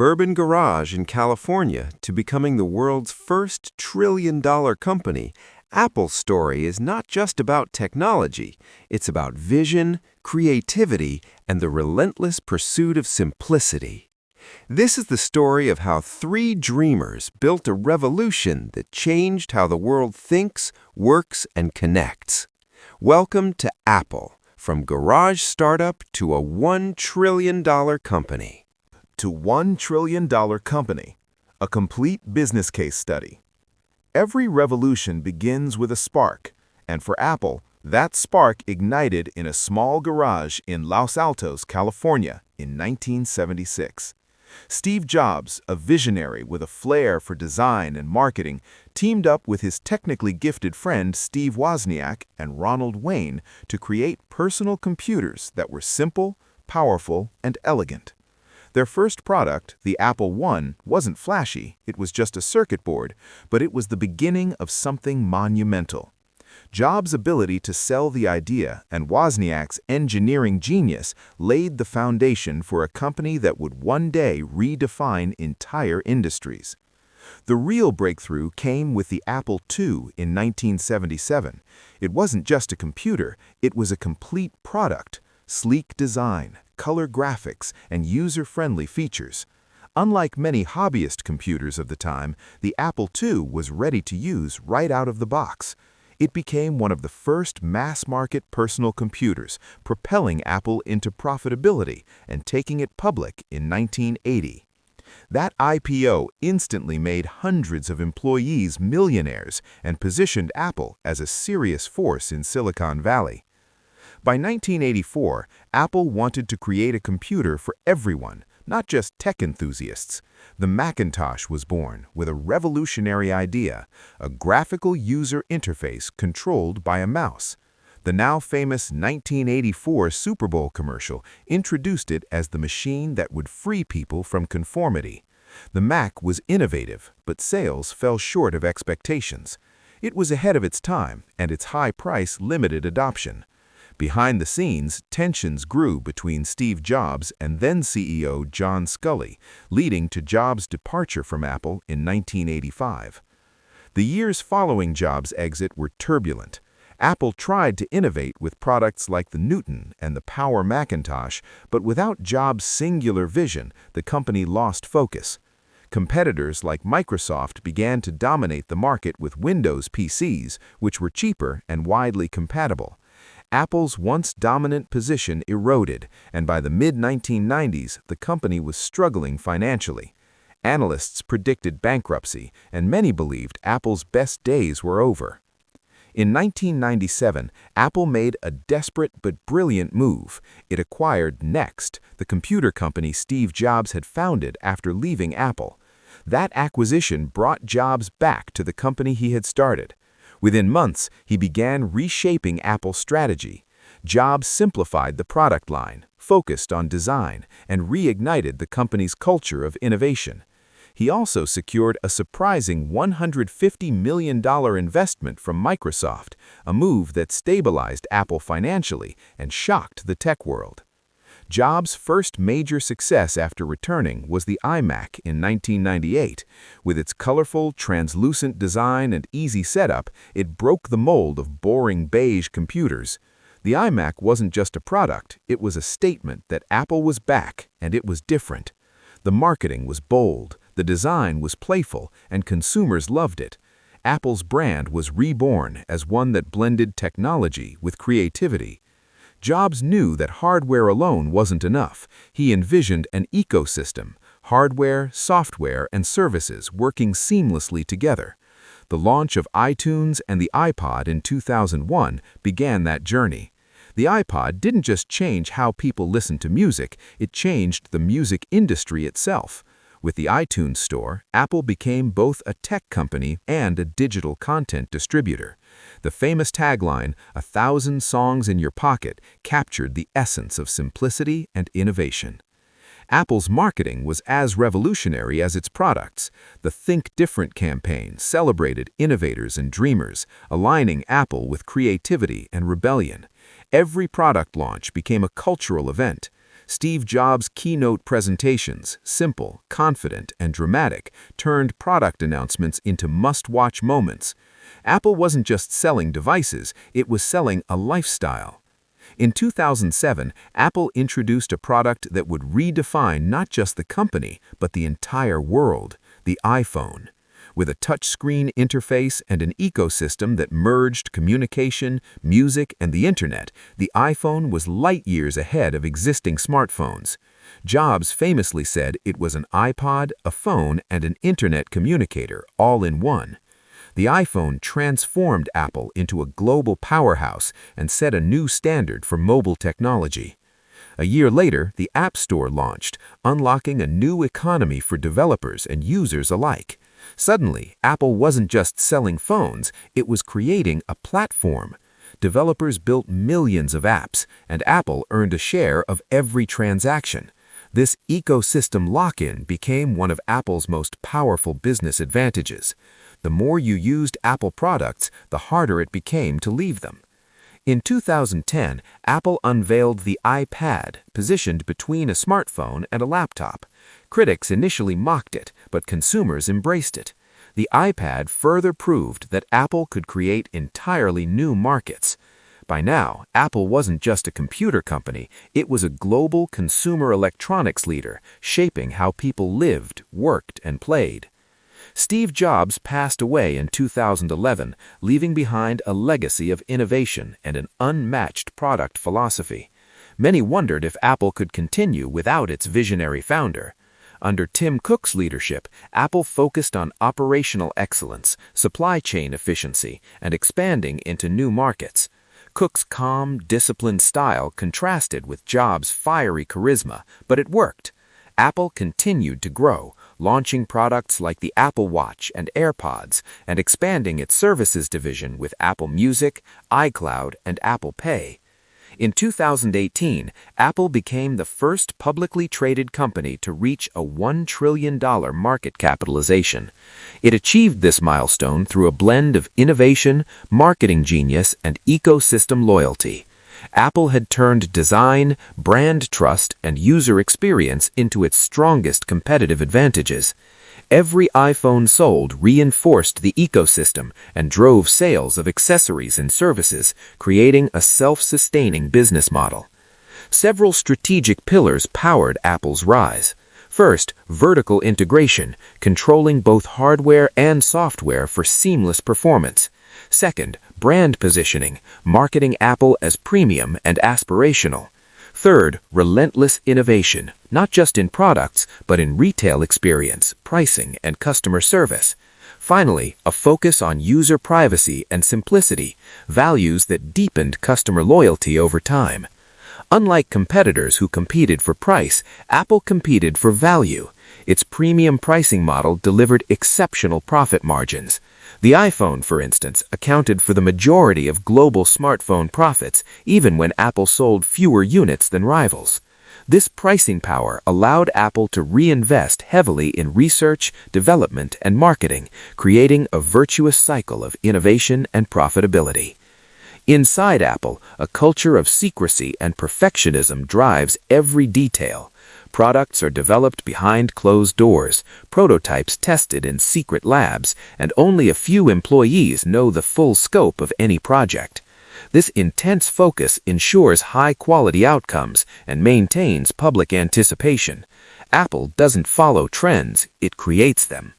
suburban garage in California to becoming the world's first trillion-dollar company, Apple's story is not just about technology. It's about vision, creativity, and the relentless pursuit of simplicity. This is the story of how three dreamers built a revolution that changed how the world thinks, works, and connects. Welcome to Apple, from garage startup to a $1 trillion company. To $1 trillion company, a complete business case study. Every revolution begins with a spark, and for Apple, that spark ignited in a small garage in Los Altos, California in 1976. Steve Jobs, a visionary with a flair for design and marketing, teamed up with his technically gifted friend Steve Wozniak and Ronald Wayne to create personal computers that were simple, powerful, and elegant. Their first product, the Apple I, wasn't flashy, it was just a circuit board, but it was the beginning of something monumental. Jobs' ability to sell the idea and Wozniak's engineering genius laid the foundation for a company that would one day redefine entire industries. The real breakthrough came with the Apple II in 1977. It wasn't just a computer, it was a complete product. Sleek design, color graphics, and user-friendly features. Unlike many hobbyist computers of the time, the Apple II was ready to use right out of the box. It became one of the first mass-market personal computers, propelling Apple into profitability and taking it public in 1980. That IPO instantly made hundreds of employees millionaires and positioned Apple as a serious force in Silicon Valley. By 1984, Apple wanted to create a computer for everyone, not just tech enthusiasts. The Macintosh was born with a revolutionary idea, a graphical user interface controlled by a mouse. The now famous 1984 Super Bowl commercial introduced it as the machine that would free people from conformity. The Mac was innovative, but sales fell short of expectations. It was ahead of its time, and its high price limited adoption. Behind the scenes, tensions grew between Steve Jobs and then CEO John Sculley, leading to Jobs' departure from Apple in 1985. The years following Jobs' exit were turbulent. Apple tried to innovate with products like the Newton and the Power Macintosh, but without Jobs' singular vision, the company lost focus. Competitors like Microsoft began to dominate the market with Windows PCs, which were cheaper and widely compatible. Apple's once dominant position eroded, and by the mid-1990s, the company was struggling financially. Analysts predicted bankruptcy, and many believed Apple's best days were over. In 1997, Apple made a desperate but brilliant move. It acquired Next, the computer company Steve Jobs had founded after leaving Apple. That acquisition brought Jobs back to the company he had started. Within months, he began reshaping Apple's strategy. Jobs simplified the product line, focused on design, and reignited the company's culture of innovation. He also secured a surprising $150 million investment from Microsoft, a move that stabilized Apple financially and shocked the tech world. Jobs' first major success after returning was the iMac in 1998. With its colorful, translucent design and easy setup, it broke the mold of boring beige computers. The iMac wasn't just a product, it was a statement that Apple was back, and it was different. The marketing was bold, the design was playful, and consumers loved it. Apple's brand was reborn as one that blended technology with creativity. Jobs knew that hardware alone wasn't enough. He envisioned an ecosystem, hardware, software, and services working seamlessly together. The launch of iTunes and the iPod in 2001 began that journey. The iPod didn't just change how people listened to music, it changed the music industry itself. With the iTunes Store, Apple became both a tech company and a digital content distributor. The famous tagline, "1,000 songs in your pocket," captured the essence of simplicity and innovation. Apple's marketing was as revolutionary as its products. The Think Different campaign celebrated innovators and dreamers, aligning Apple with creativity and rebellion. Every product launch became a cultural event. Steve Jobs' keynote presentations, simple, confident, and dramatic, turned product announcements into must-watch moments. Apple wasn't just selling devices, it was selling a lifestyle. In 2007, Apple introduced a product that would redefine not just the company, but the entire world, the iPhone. With a touchscreen interface and an ecosystem that merged communication, music, and the internet, the iPhone was light years ahead of existing smartphones. Jobs famously said it was an iPod, a phone, and an internet communicator, all in one. The iPhone transformed Apple into a global powerhouse and set a new standard for mobile technology. A year later, the App Store launched, unlocking a new economy for developers and users alike. Suddenly, Apple wasn't just selling phones, it was creating a platform. Developers built millions of apps, and Apple earned a share of every transaction. This ecosystem lock-in became one of Apple's most powerful business advantages. The more you used Apple products, the harder it became to leave them. In 2010, Apple unveiled the iPad, positioned between a smartphone and a laptop. Critics initially mocked it, but consumers embraced it. The iPad further proved that Apple could create entirely new markets. By now, Apple wasn't just a computer company, it was a global consumer electronics leader, shaping how people lived, worked, and played. Steve Jobs passed away in 2011, leaving behind a legacy of innovation and an unmatched product philosophy. Many wondered if Apple could continue without its visionary founder. Under Tim Cook's leadership, Apple focused on operational excellence, supply chain efficiency, and expanding into new markets. Cook's calm, disciplined style contrasted with Jobs' fiery charisma, but it worked. Apple continued to grow, launching products like the Apple Watch and AirPods, and expanding its services division with Apple Music, iCloud, and Apple Pay. In 2018, Apple became the first publicly traded company to reach a $1 trillion market capitalization. It achieved this milestone through a blend of innovation, marketing genius, and ecosystem loyalty. Apple had turned design, brand trust, and user experience into its strongest competitive advantages. Every iPhone sold reinforced the ecosystem and drove sales of accessories and services, creating a self-sustaining business model. Several strategic pillars powered Apple's rise. First, vertical integration, controlling both hardware and software for seamless performance. Second, brand positioning, marketing Apple as premium and aspirational. Third, relentless innovation, not just in products, but in retail experience, pricing, and customer service. Finally, a focus on user privacy and simplicity, values that deepened customer loyalty over time. Unlike competitors who competed for price, Apple competed for value. Its premium pricing model delivered exceptional profit margins. The iPhone, for instance, accounted for the majority of global smartphone profits, even when Apple sold fewer units than rivals. This pricing power allowed Apple to reinvest heavily in research, development, and marketing, creating a virtuous cycle of innovation and profitability. Inside Apple, a culture of secrecy and perfectionism drives every detail. Products are developed behind closed doors, prototypes tested in secret labs, and only a few employees know the full scope of any project. This intense focus ensures high-quality outcomes and maintains public anticipation. Apple doesn't follow trends, it creates them.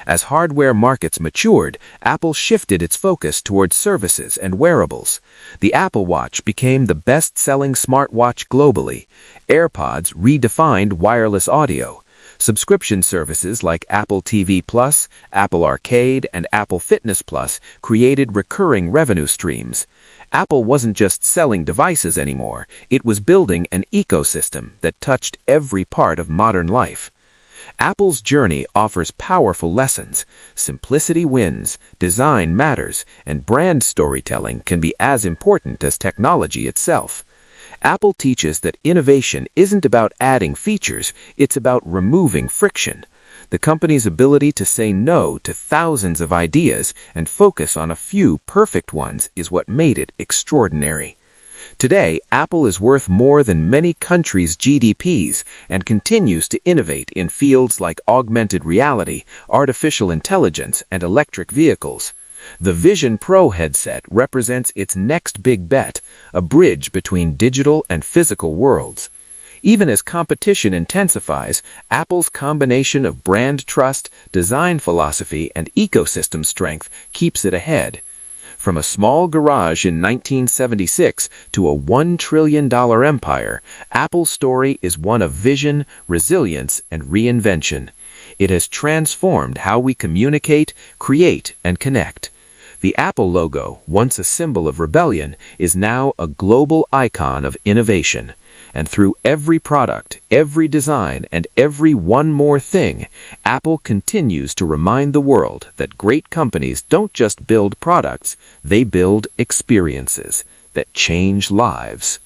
As hardware markets matured, Apple shifted its focus towards services and wearables. The Apple Watch became the best-selling smartwatch globally. AirPods redefined wireless audio. Subscription services like Apple TV Plus, Apple Arcade, and Apple Fitness Plus created recurring revenue streams. Apple wasn't just selling devices anymore, it was building an ecosystem that touched every part of modern life. Apple's journey offers powerful lessons. Simplicity wins, design matters, and brand storytelling can be as important as technology itself. Apple teaches that innovation isn't about adding features, it's about removing friction. The company's ability to say no to thousands of ideas and focus on a few perfect ones is what made it extraordinary. Today, Apple is worth more than many countries' GDPs and continues to innovate in fields like augmented reality, artificial intelligence, and electric vehicles. The Vision Pro headset represents its next big bet, a bridge between digital and physical worlds. Even as competition intensifies, Apple's combination of brand trust, design philosophy, and ecosystem strength keeps it ahead. From a small garage in 1976 to a $1 trillion empire, Apple's story is one of vision, resilience, and reinvention. It has transformed how we communicate, create, and connect. The Apple logo, once a symbol of rebellion, is now a global icon of innovation. And through every product, every design, and every one more thing, Apple continues to remind the world that great companies don't just build products, they build experiences that change lives.